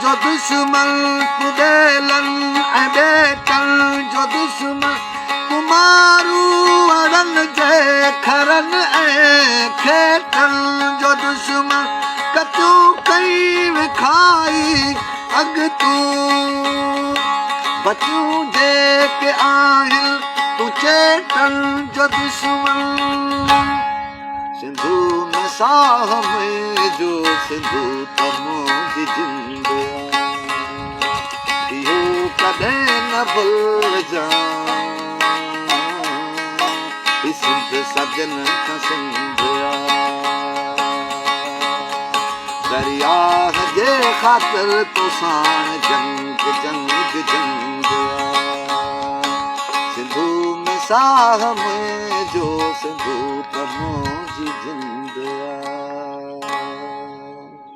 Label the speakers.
Speaker 1: जो दुश्मन कुदेलन ऐं बेटन जो दुश्मन कुमारू अड़न जे खरन ऐं खेतन जो दुश्मन कतियूं कई विखाई अॻ तूं बचियूं जेके आहिनि तूं चेटन जो दुश्मन सिंधू में साह मुंहिंजो सिंधू त मुंहिंजी जिंद इहो कॾहिं न भुलिजां सिंध सजन खां सिंध दरिया जे ख़ातिर तोसां जंग जंग जंग सिंधू में साह मुंहिंजो सिंधू